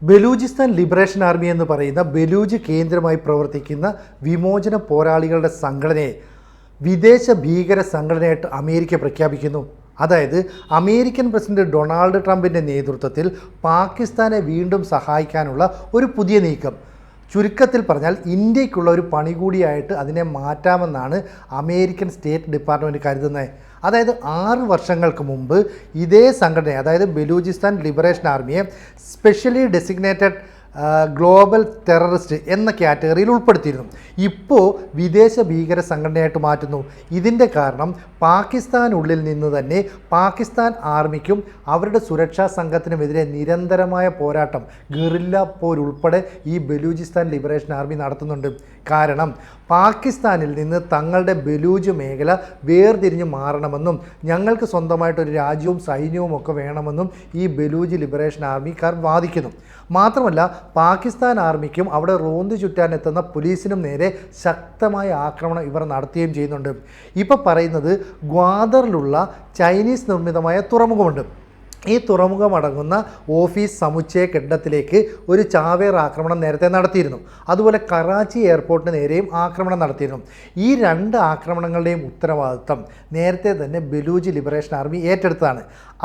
Balochistan liberation army എന്ന് പറയുന്ന ബലൂജ് കേന്ദ്രമായി പ്രവർത്തിക്കുന്ന വിമോചന പോരാളികളുടെ സംഘടനയെ വിദേശ ഭീകര സംഘടനയായിട്ട് അമേരിക്ക പ്രഖ്യാപിക്കുന്നു. അതായത് അമേരിക്കൻ പ്രസിഡന്റ് ഡൊണാൾഡ് ട്രംപിൻ്റെ നേതൃത്വത്തിൽ പാകിസ്ഥാനെ വീണ്ടും സഹായിക്കാനുള്ള ഒരു പുതിയ നീക്കം. ചുരുക്കത്തിൽ പറഞ്ഞാൽ ഇന്ത്യക്കുള്ള ഒരു പണി കൂടിയായിട്ട് അതിനെ മാറ്റാമെന്നാണ് അമേരിക്കൻ സ്റ്റേറ്റ് ഡിപ്പാർട്ട്മെൻറ്റ് കരുതുന്നത്. അതായത് 6 വർഷങ്ങൾക്ക് മുമ്പ് ഇതേ സംഘടനയെ, അതായത് ബലൂചിസ്ഥാൻ ലിബറേഷൻ ആർമിയെ സ്പെഷ്യലി ഡെസിഗ്നേറ്റഡ് ഗ്ലോബൽ ടെററിസ്റ്റ് എന്ന കാറ്റഗറിയിൽ ഉൾപ്പെടുത്തിയിരുന്നു. ഇപ്പോൾ വിദേശ ഭീകര സംഘടനയായിട്ട് മാറ്റുന്നു. ഇതിൻ്റെ കാരണം പാകിസ്ഥാനുള്ളിൽ നിന്ന് തന്നെ പാകിസ്ഥാൻ ആർമിക്കും അവരുടെ സുരക്ഷാ സംഘത്തിനുമെതിരെ നിരന്തരമായ പോരാട്ടം, ഗറില്ല പോരുൾപ്പെടെ ഈ ബലൂചിസ്ഥാൻ ലിബറേഷൻ ആർമി നടത്തുന്നുണ്ട്. കാരണം പാകിസ്ഥാനിൽ നിന്ന് തങ്ങളുടെ ബലൂജ് മേഖല വേർതിരിഞ്ഞ് മാറണമെന്നും ഞങ്ങൾക്ക് സ്വന്തമായിട്ടൊരു രാജ്യവും സൈന്യവും ഒക്കെ വേണമെന്നും ഈ ബലൂജ് ലിബറേഷൻ ആർമിക്കാർ വാദിക്കുന്നു. മാത്രമല്ല പാകിസ്ഥാൻ ആർമിക്കും അവിടെ റോന്ത് ചുറ്റാനെത്തുന്ന പോലീസിനും നേരെ ശക്തമായ ആക്രമണം ഇവർ നടത്തുകയും ചെയ്യുന്നുണ്ട്. ഇപ്പോൾ പറയുന്നത് ഗ്വാദറിലുള്ള ചൈനീസ് നിർമ്മിതമായ തുറമുഖമുണ്ട്. ഈ തുറമുഖം അടങ്ങുന്ന ഓഫീസ് സമുച്ചയ കെട്ടിടത്തിലേക്ക് ഒരു ചാവേർ ആക്രമണം നേരത്തെ നടത്തിയിരുന്നു. അതുപോലെ കറാച്ചി എയർപോർട്ടിന് നേരെയും ആക്രമണം നടത്തിയിരുന്നു. ഈ 2 ആക്രമണങ്ങളുടെയും ഉത്തരവാദിത്തം നേരത്തെ തന്നെ ബലൂജ് ലിബറേഷൻ ആർമി ഏറ്റെടുത്തതാണ്.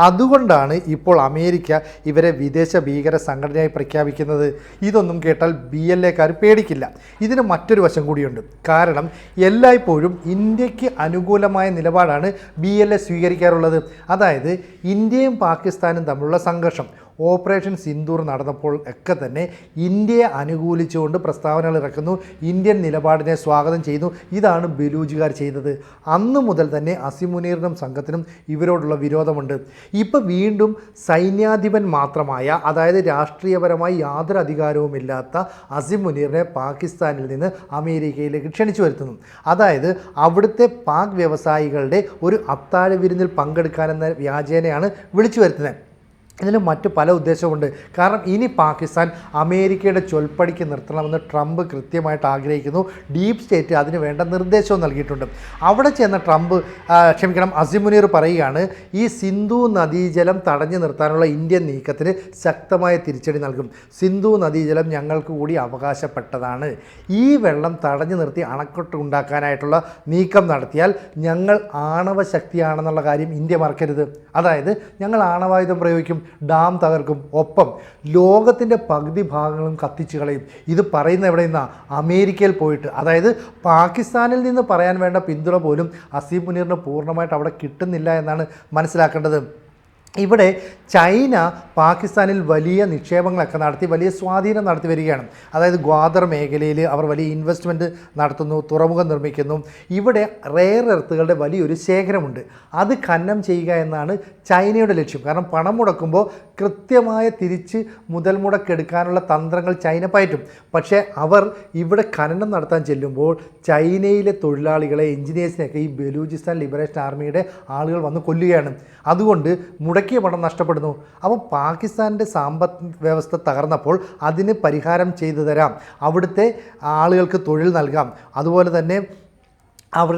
അതുകൊണ്ടാണ് ഇപ്പോൾ അമേരിക്ക ഇവരെ വിദേശ ഭീകര സംഘടനയായി പ്രഖ്യാപിക്കുന്നത്. ഇതൊന്നും കേട്ടാൽ BLAക്കാർ പേടിക്കില്ല. ഇതിന് മറ്റൊരു വശം കൂടിയുണ്ട്. കാരണം എല്ലായ്പ്പോഴും ഇന്ത്യക്ക് അനുകൂലമായ നിലപാടാണ് BLA സ്വീകരിക്കാറുള്ളത്. അതായത് ഇന്ത്യയും പാകിസ്ഥാനും തമ്മിലുള്ള സംഘർഷം ഓപ്പറേഷൻ സിന്ദൂർ നടന്നപ്പോൾ ഒക്കെ തന്നെ ഇന്ത്യയെ അനുകൂലിച്ചുകൊണ്ട് പ്രസ്താവനകൾ ഇറക്കുന്നു, ഇന്ത്യൻ നിലപാടിനെ സ്വാഗതം ചെയ്യുന്നു. ഇതാണ് ബലൂജുകാർ ചെയ്തത്. അന്ന് മുതൽ തന്നെ അസിം മുനീറിനും സംഘത്തിനും ഇവരോടുള്ള വിരോധമുണ്ട്. ഇപ്പോൾ വീണ്ടും സൈന്യാധിപൻ മാത്രമായ, അതായത് രാഷ്ട്രീയപരമായി യാതൊരു അധികാരവുമില്ലാത്ത അസിം മുനീറിനെ പാകിസ്ഥാനിൽ നിന്ന് അമേരിക്കയിലേക്ക് ക്ഷണിച്ചു വരുത്തുന്നു. അതായത് അവിടുത്തെ പാക് വ്യവസായികളുടെ ഒരു അത്താഴ വിരുന്നിൽ പങ്കെടുക്കാനെന്ന വ്യാജേനയാണ് വിളിച്ചു വരുത്തുന്നത്. ഇതിന് മറ്റ് പല ഉദ്ദേശവുമുണ്ട്. കാരണം ഇനി പാകിസ്ഥാൻ അമേരിക്കയുടെ ചൊൽപ്പടിക്ക് നിർത്തണമെന്ന് ട്രംപ് കൃത്യമായിട്ട് ആഗ്രഹിക്കുന്നു. ഡീപ് സ്റ്റേറ്റ് അതിന് വേണ്ട നിർദ്ദേശവും നൽകിയിട്ടുണ്ട്. അവിടെ ചെന്ന അസിം മുനീർ പറയുകയാണ്, ഈ സിന്ധു നദീജലം തടഞ്ഞു നിർത്താനുള്ള ഇന്ത്യൻ നീക്കത്തിന് ശക്തമായ തിരിച്ചടി നൽകും. സിന്ധു നദീജലം ഞങ്ങൾക്ക് കൂടി അവകാശപ്പെട്ടതാണ്. ഈ വെള്ളം തടഞ്ഞു നിർത്തി അണക്കെട്ട് ഉണ്ടാക്കാനായിട്ടുള്ള നീക്കം നടത്തിയാൽ ഞങ്ങൾ ആണവ ശക്തിയാണെന്നുള്ള കാര്യം ഇന്ത്യ മറക്കരുത്. അതായത് ഞങ്ങൾ ആണവായുധം പ്രയോഗിക്കും, ഡാം തകർക്കും, ഒപ്പം ലോകത്തിൻ്റെ പകുതി ഭാഗങ്ങളും കത്തിച്ചു കളയും. ഇത് പറയുന്ന എവിടെ നിന്നാണ്? അമേരിക്കയിൽ പോയിട്ട്. അതായത് പാകിസ്ഥാനിൽ നിന്ന് പറയാൻ വേണ്ട പിന്തുണ പോലും അസിം മുനീറിന് പൂർണ്ണമായിട്ട് അവിടെ കിട്ടുന്നില്ല എന്നാണ് മനസ്സിലാക്കേണ്ടത്. ഇവിടെ ചൈന പാകിസ്ഥാനിൽ വലിയ നിക്ഷേപങ്ങളൊക്കെ നടത്തി വലിയ സ്വാധീനം നടത്തി വരികയാണ്. അതായത് ഗ്വാദർ മേഖലയിൽ അവർ വലിയ ഇൻവെസ്റ്റ്മെൻറ്റ് നടത്തുന്നു, തുറമുഖം നിർമ്മിക്കുന്നു. ഇവിടെ റെയർ എർത്തുകളുടെ വലിയൊരു ശേഖരമുണ്ട്. അത് ഖനനം ചെയ്യുക എന്നാണ് ചൈനയുടെ ലക്ഷ്യം. കാരണം പണം മുടക്കുമ്പോൾ കൃത്യമായ തിരിച്ച് മുതൽ മുടക്കെടുക്കാനുള്ള തന്ത്രങ്ങൾ ചൈന പയറ്റും. പക്ഷേ അവർ ഇവിടെ ഖനനം നടത്താൻ ചെല്ലുമ്പോൾ ചൈനയിലെ തൊഴിലാളികളെ, എഞ്ചിനീയേഴ്സിനെയൊക്കെ ഈ ബലൂചിസ്ഥാൻ ലിബറേഷൻ ആർമിയുടെ ആളുകൾ വന്ന് കൊല്ലുകയാണ്. അതുകൊണ്ട് മുടക്കിയ പണം നഷ്ടപ്പെടുന്നു. അപ്പോൾ പാകിസ്ഥാൻ്റെ സാമ്പത്തിക വ്യവസ്ഥ തകർന്നപ്പോൾ അതിന് പരിഹാരം ചെയ്തു തരാം, അവിടുത്തെ ആളുകൾക്ക് തൊഴിൽ നൽകാം, അതുപോലെ തന്നെ അവർ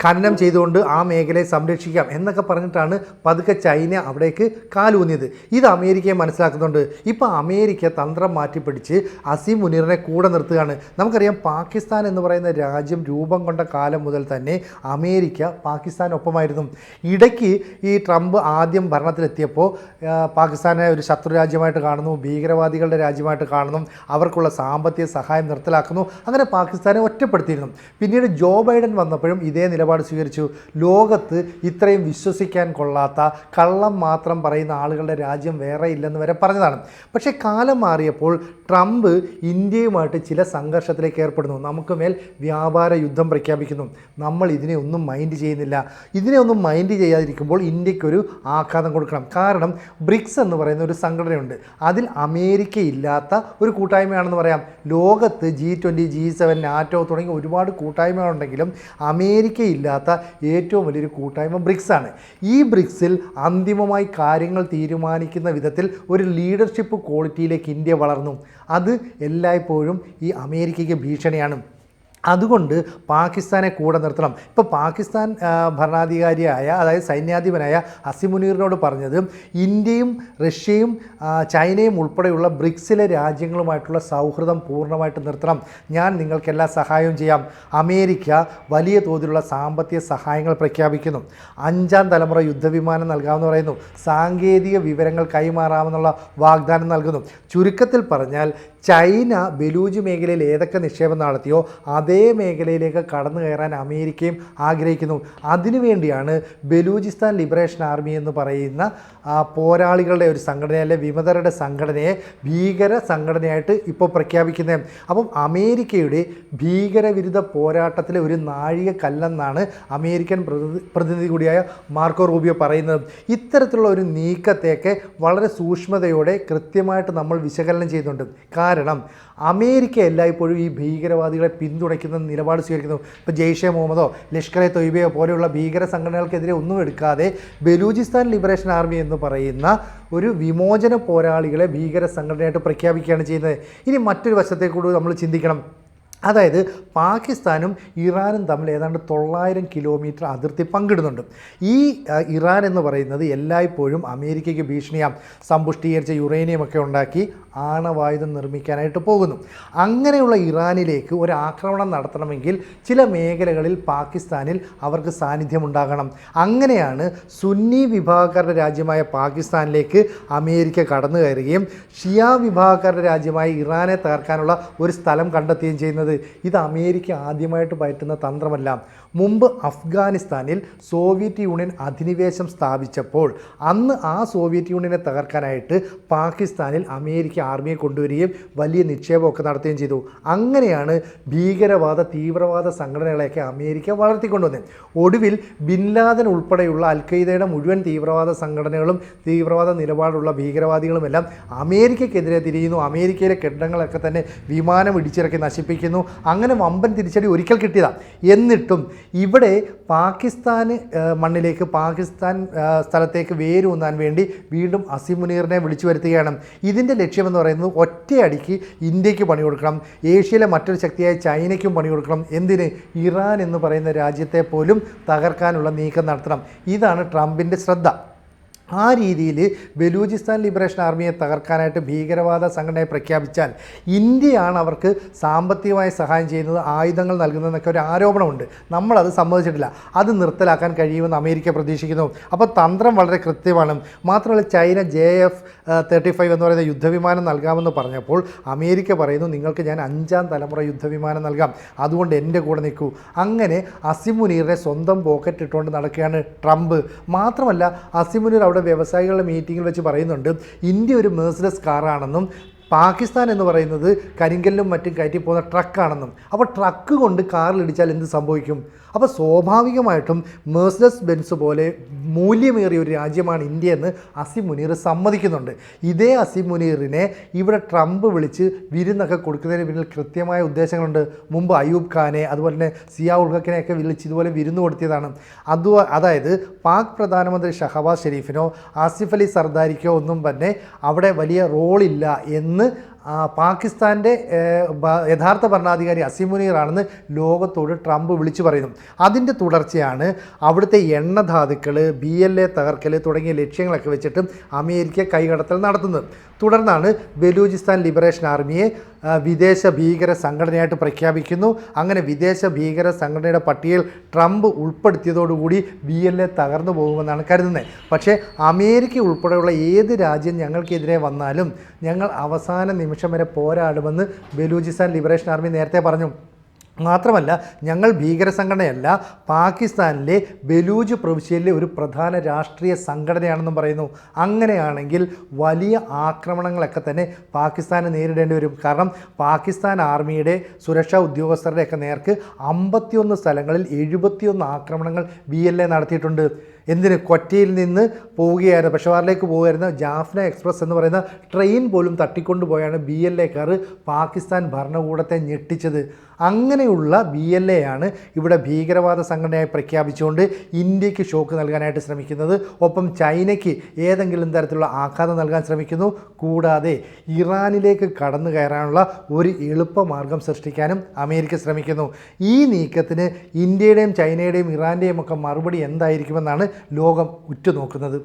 ഖനനം ചെയ്തുകൊണ്ട് ആ മേഖലയെ സംരക്ഷിക്കാം എന്നൊക്കെ പറഞ്ഞിട്ടാണ് പതുക്കെ ചൈന അവിടേക്ക് കാലൂന്നിയത്. ഇത് അമേരിക്കയെ മനസ്സിലാക്കുന്നുണ്ട്. ഇപ്പോൾ അമേരിക്ക തന്ത്രം മാറ്റിപ്പിടിച്ച് അസിം മുനീറിനെ കൂടെ നിർത്തുകയാണ്. നമുക്കറിയാം പാകിസ്ഥാൻ എന്ന് പറയുന്ന രാജ്യം രൂപം കൊണ്ട കാലം മുതൽ തന്നെ അമേരിക്ക പാകിസ്ഥാനൊപ്പമായിരുന്നു. ഇടയ്ക്ക് ഈ ട്രംപ് ആദ്യം ഭരണത്തിലെത്തിയപ്പോൾ പാകിസ്ഥാനെ ഒരു ശത്രു രാജ്യമായിട്ട് കാണുന്നു, ഭീകരവാദികളുടെ രാജ്യമായിട്ട് കാണുന്നു, അവർക്കുള്ള സാമ്പത്തിക സഹായം നിർത്തലാക്കുന്നു. അങ്ങനെ പാകിസ്ഥാനെ ഒറ്റപ്പെടുത്തിയിരുന്നു. പിന്നീട് ജോ ബൈഡൻ വന്നപ്പോഴും ഇതേ നിലപാട് സ്വീകരിച്ചു. ലോകത്ത് ഇത്രയും വിശ്വസിക്കാൻ കൊള്ളാത്ത, കള്ളം മാത്രം പറയുന്ന ആളുകളുടെ രാജ്യം വേറെ ഇല്ലെന്ന് വരെ പറഞ്ഞതാണ്. പക്ഷേ കാലം മാറിയപ്പോൾ ട്രംപ് ഇന്ത്യയുമായിട്ട് ചില സംഘർഷത്തിലേക്ക് ഏർപ്പെടുന്നു. നമുക്ക് മേൽ വ്യാപാര യുദ്ധം പ്രഖ്യാപിക്കുന്നു. നമ്മൾ ഇതിനെ ഒന്നും മൈൻഡ് ചെയ്യുന്നില്ല. ഇതിനെ ഒന്നും മൈൻഡ് ചെയ്യാതിരിക്കുമ്പോൾ ഇന്ത്യക്കൊരു ആഘാതം കൊടുക്കണം. കാരണം ബ്രിക്സ് എന്ന് പറയുന്ന ഒരു സംഘടനയുണ്ട്. അതിൽ അമേരിക്ക ഇല്ലാത്ത ഒരു കൂട്ടായ്മയാണെന്ന് പറയാം. ലോകത്ത് G20, G7, നാറ്റോ തുടങ്ങി ഒരുപാട് കൂട്ടായ്മകളുണ്ടെങ്കിലും അമേരിക്ക ഇല്ലാത്ത ഏറ്റവും വലിയൊരു കൂട്ടായ്മ ബ്രിക്സാണ്. ഈ ബ്രിക്സിൽ അന്തിമമായി കാര്യങ്ങൾ തീരുമാനിക്കുന്ന വിധത്തിൽ ഒരു ലീഡർഷിപ്പ് ക്വാളിറ്റിയിലേക്ക് ഇന്ത്യ വളർന്നു. അത് എല്ലായ്പ്പോഴും ഈ അമേരിക്കയ്ക്ക് ഭീഷണിയാണ്. അതുകൊണ്ട് പാകിസ്ഥാനെ കൂടെ നിർത്തണം. ഇപ്പോൾ പാകിസ്ഥാൻ ഭരണാധികാരിയായ, അതായത് സൈന്യാധിപനായ അസിം മുനീറിനോട് പറഞ്ഞത് ഇന്ത്യയും റഷ്യയും ചൈനയും ഉൾപ്പെടെയുള്ള ബ്രിക്സിലെ രാജ്യങ്ങളുമായിട്ടുള്ള സൗഹൃദം പൂർണ്ണമായിട്ട് നിർത്തണം, ഞാൻ നിങ്ങൾക്ക് എല്ലാ സഹായവും ചെയ്യാം. അമേരിക്ക വലിയ തോതിലുള്ള സാമ്പത്തിക സഹായങ്ങൾ പ്രഖ്യാപിക്കുന്നു. 5ാം തലമുറ യുദ്ധവിമാനം നൽകാമെന്ന് പറയുന്നു. സാങ്കേതിക വിവരങ്ങൾ കൈമാറാമെന്നുള്ള വാഗ്ദാനം നൽകുന്നു. ചുരുക്കത്തിൽ പറഞ്ഞാൽ ചൈന ബലൂജ് മേഖലയിൽ ഏതൊക്കെ നിക്ഷേപം നടത്തിയോ അതേ മേഖലയിലേക്ക് കടന്നു കയറാൻ അമേരിക്കയും ആഗ്രഹിക്കുന്നു. അതിനുവേണ്ടിയാണ് ബലൂചിസ്ഥാൻ ലിബറേഷൻ ആർമി എന്ന് പറയുന്ന പോരാളികളുടെ ഒരു സംഘടനയല്ലേ, വിമതരുടെ സംഘടനയെ ഭീകര സംഘടനയായിട്ട് ഇപ്പോൾ പ്രഖ്യാപിക്കുന്നത്. അപ്പം അമേരിക്കയുടെ ഭീകരവിരുദ്ധ പോരാട്ടത്തിലെ ഒരു നാഴികക്കല്ലെന്നാണ് അമേരിക്കൻ പ്രതിനിധി കൂടിയായ മാർക്കോ റൂബിയോ പറയുന്നത്. ഇത്തരത്തിലുള്ള ഒരു നീക്കത്തെയൊക്കെ വളരെ സൂക്ഷ്മതയോടെ കൃത്യമായിട്ട് നമ്മൾ വിശകലനം ചെയ്യുന്നുണ്ട്. കാരണം അമേരിക്ക എല്ലായ്പ്പോഴും ഈ ഭീകരവാദികളെ പിന്തുണയ്ക്കുന്ന നിലപാട് സ്വീകരിക്കുന്നു. ഇപ്പോൾ ജെയ്ഷെ മുഹമ്മദോ ലഷ്കർ എ തൊയ്ബയോ പോലെയുള്ള ഭീകര സംഘടനകൾക്കെതിരെ ഒന്നും എടുക്കാതെ ബലൂചിസ്ഥാൻ ലിബറേഷൻ ആർമി എന്ന് പറയുന്ന ഒരു വിമോചന പോരാളികളെ ഭീകര സംഘടനയായിട്ട് പ്രഖ്യാപിക്കുകയാണ് ചെയ്യുന്നത്. ഇനി മറ്റൊരു വശത്തേക്കൂടി നമ്മൾ ചിന്തിക്കണം. അതായത് പാകിസ്ഥാനും ഇറാനും തമ്മിൽ ഏതാണ്ട് 900 കിലോമീറ്റർ അതിർത്തി പങ്കിടുന്നുണ്ട്. ഈ ഇറാൻ എന്ന് പറയുന്നത് എല്ലായ്പ്പോഴും അമേരിക്കയ്ക്ക് ഭീഷണിയാം. സമ്പുഷ്ടീകരിച്ച യുറേനിയമൊക്കെ ഉണ്ടാക്കി ആണവായുധം നിർമ്മിക്കാനായിട്ട് പോകുന്നു. അങ്ങനെയുള്ള ഇറാനിലേക്ക് ഒരു ആക്രമണം നടത്തണമെങ്കിൽ ചില മേഖലകളിൽ പാകിസ്ഥാനിൽ അവർക്ക് സാന്നിധ്യമുണ്ടാകണം. അങ്ങനെയാണ് സുന്നി വിഭാഗക്കാരുടെ രാജ്യമായ പാകിസ്ഥാനിലേക്ക് അമേരിക്ക കടന്നു കയറുകയും ഷിയ വിഭാഗക്കാരുടെ രാജ്യമായ ഇറാനെ തകർക്കാനുള്ള ഒരു സ്ഥലം കണ്ടെത്തുകയും ചെയ്യുന്നത്. ഇത് അമേരിക്ക ആദ്യമായിട്ട് പയറ്റുന്ന തന്ത്രമല്ല. മുമ്പ് അഫ്ഗാനിസ്ഥാനിൽ സോവിയറ്റ് യൂണിയൻ അധിനിവേശം സ്ഥാപിച്ചപ്പോൾ അന്ന് ആ സോവിയറ്റ് യൂണിയനെ തകർക്കാനായിട്ട് പാകിസ്ഥാനിൽ അമേരിക്ക ആർമിയെ കൊണ്ടുവരികയും വലിയ നിക്ഷേപമൊക്കെ നടത്തുകയും ചെയ്തു. അങ്ങനെയാണ് ഭീകരവാദ തീവ്രവാദ സംഘടനകളെയൊക്കെ അമേരിക്ക വളർത്തിക്കൊണ്ടുവന്നത്. ഒടുവിൽ ബിൻ ലാദൻ ഉൾപ്പെടെയുള്ള അൽ ഖയ്ദയുടെ മുഴുവൻ തീവ്രവാദ സംഘടനകളും തീവ്രവാദ നിലപാടുള്ള ഭീകരവാദികളുമെല്ലാം അമേരിക്കയ്ക്കെതിരെ തിരിയുന്നു. അമേരിക്കയിലെ കെട്ടിടങ്ങളൊക്കെ തന്നെ വിമാനം ഇടിച്ചിറക്കി നശിപ്പിക്കുന്നു. അങ്ങനെ വമ്പൻ തിരിച്ചടി ഒരിക്കൽ കിട്ടിയതാണ്. എന്നിട്ടും ഇവിടെ പാകിസ്ഥാന് മണ്ണിലേക്ക്, പാകിസ്ഥാൻ സ്ഥലത്തേക്ക് വേരൂന്നാൻ വേണ്ടി വീണ്ടും അസിം മുനീറിനെ വിളിച്ചു വരുത്തുകയാണ്. ഇതിൻ്റെ ലക്ഷ്യമെന്ന് പറയുന്നത് ഒറ്റയടിക്ക് ഇന്ത്യക്ക് പണി കൊടുക്കണം, ഏഷ്യയിലെ മറ്റൊരു ശക്തിയായ ചൈനയ്ക്കും പണി കൊടുക്കണം. എന്തിന്? ഇറാൻ എന്ന് പറയുന്ന രാജ്യത്തെ പോലും തകർക്കാനുള്ള നീക്കം നടത്തണം. ഇതാണ് ട്രംപിൻ്റെ ശ്രദ്ധ. ആ രീതിയിൽ ബലൂചിസ്ഥാൻ ലിബറേഷൻ ആർമിയെ തകർക്കാനായിട്ട് ഭീകരവാദ സംഘടനയെ പ്രഖ്യാപിച്ചാൽ ഇന്ത്യയാണ് അവർക്ക് സാമ്പത്തികമായി സഹായം ചെയ്യുന്നത്, ആയുധങ്ങൾ നൽകുന്നതെന്നൊക്കെ ഒരു ആരോപണമുണ്ട്. നമ്മളത് സമ്മതിച്ചിട്ടില്ല. അത് നിർത്തലാക്കാൻ കഴിയുമെന്ന് അമേരിക്ക പ്രതീക്ഷിക്കുന്നു. അപ്പോൾ തന്ത്രം വളരെ കൃത്യമാണ്. മാത്രമല്ല ചൈന JF-35 എന്ന് പറയുന്ന യുദ്ധവിമാനം നൽകാമെന്ന് പറഞ്ഞപ്പോൾ അമേരിക്ക പറയുന്നു, നിങ്ങൾക്ക് ഞാൻ 5ാം തലമുറ യുദ്ധവിമാനം നൽകാം, അതുകൊണ്ട് എൻ്റെ കൂടെ നിൽക്കൂ. അങ്ങനെ അസിം മുനീറിനെ സ്വന്തം പോക്കറ്റ് ഇട്ടുകൊണ്ട് നടക്കുകയാണ് ട്രംപ്. മാത്രമല്ല അസിം മുനീർ അവിടെ വ്യവസായികളുടെ മീറ്റിങ്ങിൽ വെച്ച് പറയുന്നുണ്ട്, ഇന്ത്യ ഒരു മെഴ്സിഡസ് കാറാണെന്നും പാകിസ്ഥാൻ എന്ന് പറയുന്നത് കരിങ്കല്ലും മറ്റും കയറ്റി പോകുന്ന ട്രക്കാണെന്നും. അപ്പോൾ ട്രക്ക് കൊണ്ട് കാറിലിടിച്ചാൽ എന്ത് സംഭവിക്കും? അപ്പോൾ സ്വാഭാവികമായിട്ടും മെഴ്സിഡസ് ബെൻസ് പോലെ മൂല്യമേറിയ ഒരു രാജ്യമാണ് ഇന്ത്യ എന്ന് അസിം മുനീർ സമ്മതിക്കുന്നുണ്ട്. ഇതേ അസിം മുനീറിനെ ഇവിടെ ട്രംപ് വിളിച്ച് വിരുന്നൊക്കെ കൊടുക്കുന്നതിന് പിന്നിൽ കൃത്യമായ ഉദ്ദേശങ്ങളുണ്ട്. മുമ്പ് അയൂബ് ഖാനെ അതുപോലെ തന്നെ സിയാ ഉൾ ഹക്കിനെയൊക്കെ വിളിച്ച് ഇതുപോലെ വിരുന്ന് കൊടുത്തിയതാണ്. അതായത് പാക് പ്രധാനമന്ത്രി ഷഹബാസ് ഷെരീഫിനോ ആസിഫ് അലി സർദാരിക്കോ ഒന്നും തന്നെ അവിടെ വലിയ റോളില്ല എന്ന് പാകിസ്ഥാൻ്റെ യഥാർത്ഥ ഭരണാധികാരി അസിം മുനീറാണെന്ന് ലോകത്തോട് ട്രംപ് വിളിച്ചു പറയുന്നു. അതിൻ്റെ തുടർച്ചയാണ് അവിടുത്തെ എണ്ണധാതുക്കൾ, BLA തകർക്കൽ തുടങ്ങിയ ലക്ഷ്യങ്ങളൊക്കെ വെച്ചിട്ട് അമേരിക്ക കൈകടത്തൽ നടത്തുന്നത്. തുടർന്നാണ് ബലൂചിസ്ഥാൻ ലിബറേഷൻ ആർമിയെ വിദേശ ഭീകര സംഘടനയായിട്ട് പ്രഖ്യാപിക്കുന്നു. അങ്ങനെ വിദേശ ഭീകര സംഘടനയുടെ പട്ടികയിൽ ട്രംപ് ഉൾപ്പെടുത്തിയതോടുകൂടി BLA തകർന്നു പോകുമെന്നാണ് കരുതുന്നത്. പക്ഷേ അമേരിക്ക ഉൾപ്പെടെയുള്ള ഏത് രാജ്യം ഞങ്ങൾക്കെതിരെ വന്നാലും ഞങ്ങൾ അവസാന നിമിഷം വരെ പോരാടുമെന്ന് ബലൂചിസ്ഥാൻ ലിബറേഷൻ ആർമി നേരത്തെ പറഞ്ഞു. മാത്രമല്ല ഞങ്ങൾ ഭീകര സംഘടനയല്ല, പാകിസ്ഥാനിലെ ബലൂജ് പ്രവിശ്യയിലെ ഒരു പ്രധാന രാഷ്ട്രീയ സംഘടനയാണെന്നും പറയുന്നു. അങ്ങനെയാണെങ്കിൽ വലിയ ആക്രമണങ്ങളൊക്കെ തന്നെ പാകിസ്ഥാന് നേരിടേണ്ടി വരും. കാരണം പാകിസ്ഥാൻ ആർമിയുടെ സുരക്ഷാ ഉദ്യോഗസ്ഥരുടെയൊക്കെ നേർക്ക് 51 സ്ഥലങ്ങളിൽ 71 ആക്രമണങ്ങൾ BLA നടത്തിയിട്ടുണ്ട്. എന്തിന് കൊച്ചിയിൽ നിന്ന് പോവുകയായിരുന്നു പെഷവാറിലേക്ക് പോകുമായിരുന്ന ജാഫ്ന എക്സ്പ്രസ് എന്ന് പറയുന്ന ട്രെയിൻ പോലും തട്ടിക്കൊണ്ടുപോയാണ് BLA കാർ പാകിസ്ഥാൻ ഭരണകൂടത്തെ ഞെട്ടിച്ചത്. അങ്ങനെയുള്ള BLA ആണ് ഇവിടെ ഭീകരവാദ സംഘടനയായി പ്രഖ്യാപിച്ചുകൊണ്ട് ഇന്ത്യക്ക് ഷോക്ക് നൽകാനായിട്ട് ശ്രമിക്കുന്നത്. ഒപ്പം ചൈനയ്ക്ക് ഏതെങ്കിലും തരത്തിലുള്ള ആഘാതം നൽകാൻ ശ്രമിക്കുന്നു. കൂടാതെ ഇറാനിലേക്ക് കടന്നു കയറാനുള്ള ഒരു എളുപ്പമാർഗം സൃഷ്ടിക്കാനും അമേരിക്ക ശ്രമിക്കുന്നു. ഈ നീക്കത്തിന് ഇന്ത്യയുടെയും ചൈനയുടെയും ഇറാൻ്റെയും ഒക്കെ മറുപടി എന്തായിരിക്കുമെന്നാണ് ലോകം ഉറ്റുനോക്കുന്നത്.